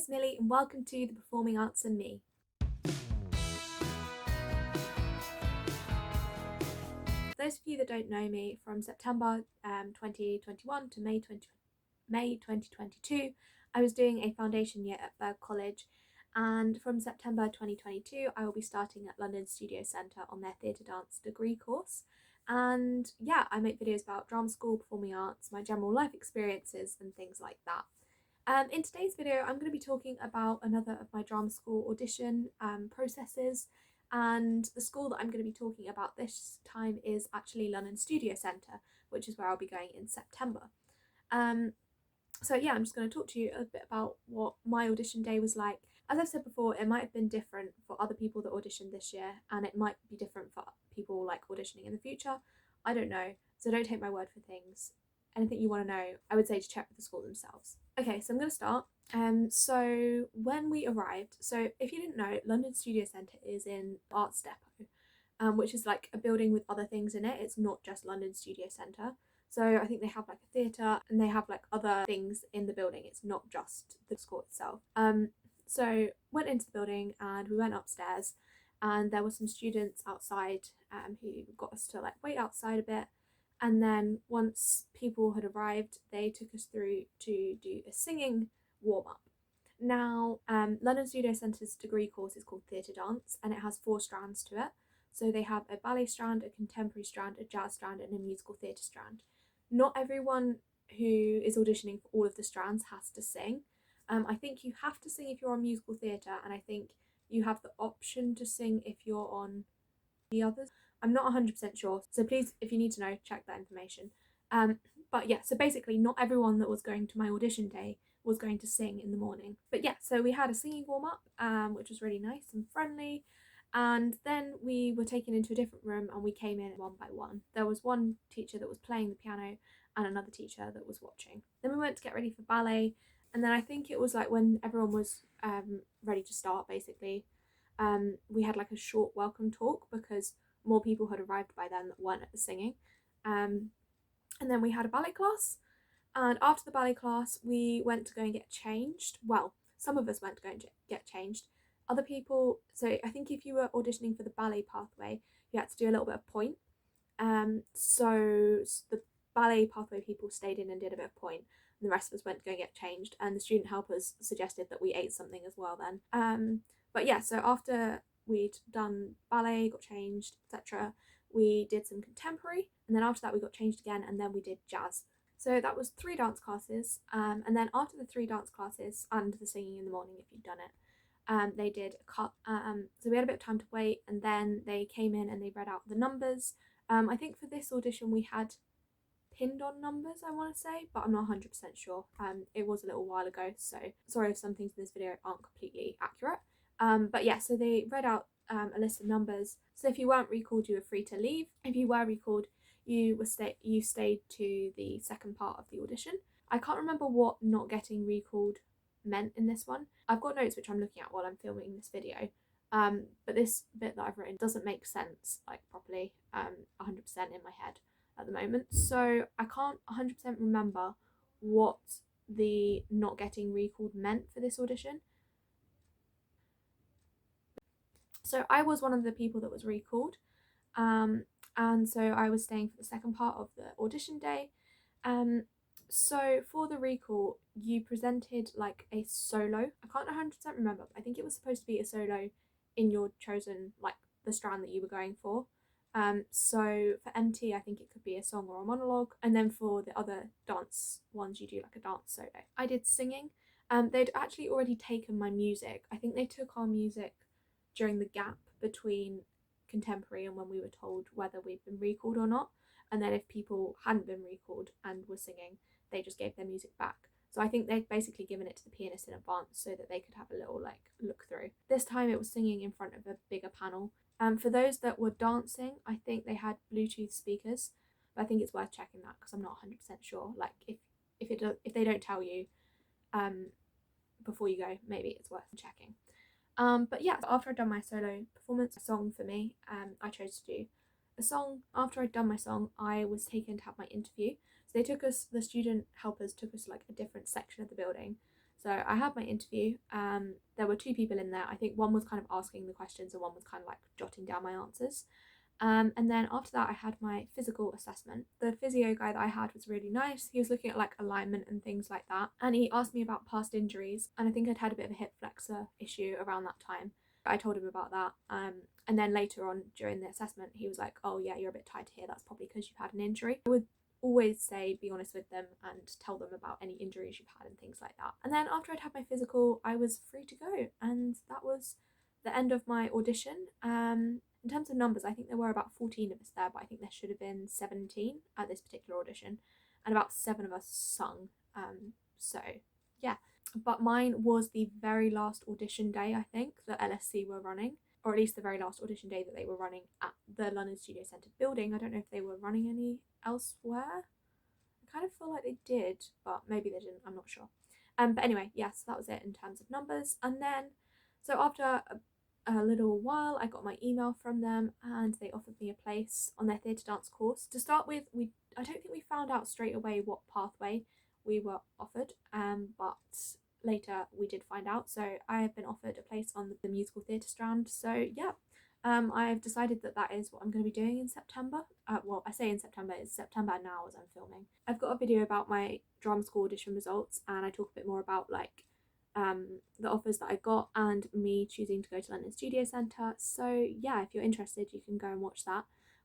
is Millie and welcome to The Performing Arts and Me. For those of you that don't know me, from September 2021 to May 2022, I was doing a foundation year at Berg College, and from September 2022 I will be starting at London Studio Centre on their Theatre Dance degree course. And yeah, I make videos about drama school, performing arts, my general life experiences and things like that. In today's video, I'm going to be talking about another of my drama school audition processes, and the school that I'm going to be talking about this time is actually London Studio Centre, which is where I'll be going in September. So yeah, I'm just going to talk to you a bit about what my audition day was like. As I've said before, it might have been different for other people that auditioned this year, and it might be different for people like auditioning in the future. I don't know, so don't take my word for things. Anything you want to know, I would say to check with the school themselves. Okay, so I'm going to start. So when we arrived, so if you didn't know, London Studio Centre is in Arts Depot, which is like a building with other things in it. It's not just London Studio Centre. So I think they have like a theatre and they have like other things in the building. It's not just the school itself. So went into the building and we went upstairs, and there were some students outside who got us to like wait outside a bit. And then once people had arrived, they took us through to do a singing warm-up. Now, London Studio Centre's degree course is called Theatre Dance, and it has 4 strands to it. So they have a ballet strand, a contemporary strand, a jazz strand, and a musical theatre strand. Not everyone who is auditioning for all of the strands has to sing. I think you have to sing if you're on musical theatre, and I think you have the option to sing if you're on the others. I'm not 100% sure, so please, if you need to know, check that information. But yeah, so basically not everyone that was going to my audition day was going to sing in the morning. But yeah, so we had a singing warm-up, which was really nice and friendly, and then we were taken into a different room and we came in one by one. There was one teacher that was playing the piano and another teacher that was watching. Then we went to get ready for ballet, and then I think it was like when everyone was ready to start, basically, we had like a short welcome talk because more people had arrived by then that weren't at the singing. And then we had a ballet class, and after the ballet class we went to go and get changed. Well, some of us went to go and get changed. Other people, so I think if you were auditioning for the ballet pathway, you had to do a little bit of point. So the ballet pathway people stayed in and did a bit of point, and the rest of us went to go and get changed, and the student helpers suggested that we ate something as well then. But yeah, so after we'd done ballet, got changed, etc., we did some contemporary, and then after that we got changed again, and then we did jazz. So that was 3 dance classes, and then after the 3 dance classes and the singing in the morning if you'd done it, they did a cut. So we had a bit of time to wait, and then they came in and they read out the numbers. I think for this audition we had pinned on numbers, I want to say, but I'm not 100% sure. It was a little while ago, so sorry if some things in this video aren't completely accurate. But yeah, so they read out a list of numbers. So if you weren't recalled, you were free to leave. If you were recalled, you stayed to the second part of the audition. I can't remember what not getting recalled meant in this one. I've got notes which I'm looking at while I'm filming this video. But this bit that I've written doesn't make sense like properly 100% in my head at the moment. So I can't 100% remember what the not getting recalled meant for this audition. So I was one of the people that was recalled, and so I was staying for the second part of the audition day. So for the recall, you presented like a solo. I can't 100% remember, but I think it was supposed to be a solo in your chosen, like the strand that you were going for. So for MT, I think it could be a song or a monologue, and then for the other dance ones, you do like a dance solo. I did singing. They'd actually already taken my music. I think they took our music during the gap between contemporary and when we were told whether we'd been recalled or not, and then if people hadn't been recalled and were singing, they just gave their music back. So I think they'd basically given it to the pianist in advance so that they could have a little like look through. This time it was singing in front of a bigger panel. For those that were dancing, I think they had Bluetooth speakers, but I think it's worth checking that because I'm not 100% sure. Like if they don't tell you before you go, maybe it's worth checking. But yeah, after I'd done my solo performance, a song for me, I chose to do a song. After I'd done my song, I was taken to have my interview. So they took us, the student helpers took us to like a different section of the building. So I had my interview. There were two people in there. I think one was kind of asking the questions and one was kind of like jotting down my answers. And then after that, I had my physical assessment. The physio guy that I had was really nice. He was looking at like alignment and things like that. And he asked me about past injuries. And I think I'd had a bit of a hip flexor issue around that time. I told him about that. And then later on during the assessment, he was like, oh yeah, you're a bit tired here. That's probably because you've had an injury. I would always say be honest with them and tell them about any injuries you've had and things like that. And then after I'd had my physical, I was free to go. And that was the end of my audition. In terms of numbers, I think there were about 14 of us there, but I think there should have been 17 at this particular audition, and about 7 of us sung. So yeah, but mine was the very last audition day, I think, that LSC were running, or at least the very last audition day that they were running at the London Studio Centre building. I don't know if they were running any elsewhere. I kind of feel like they did, but maybe they didn't, I'm not sure. But anyway, yes, that was it in terms of numbers. And then, so after a little while, I got my email from them and they offered me a place on their theatre dance course. To start with, I don't think we found out straight away what pathway we were offered, but later we did find out. So I have been offered a place on the musical theatre strand. So yeah, I've decided that that is what I'm going to be doing in September. Well, I say in September, it's September now as I'm filming. I've got a video about my drama school audition results and I talk a bit more about like the offers that I got and me choosing to go to London Studio Centre. So yeah, if you're interested, you can go and watch that.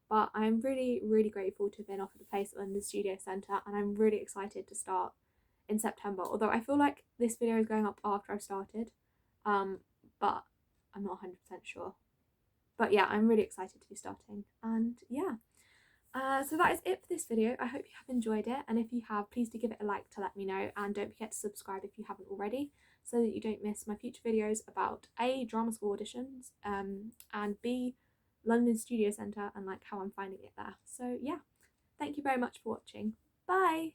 But I'm really, really grateful to have been offered a place at London Studio Centre, and I'm really excited to start in September. Although I feel like this video is going up after I've started, but I'm not 100% sure. But yeah, I'm really excited to be starting, and yeah. So that is it for this video. I hope you have enjoyed it, and if you have, please do give it a like to let me know, and don't forget to subscribe if you haven't already, so that you don't miss my future videos about A, drama school auditions, and B, London Studio Centre and like how I'm finding it there. So yeah, thank you very much for watching. Bye!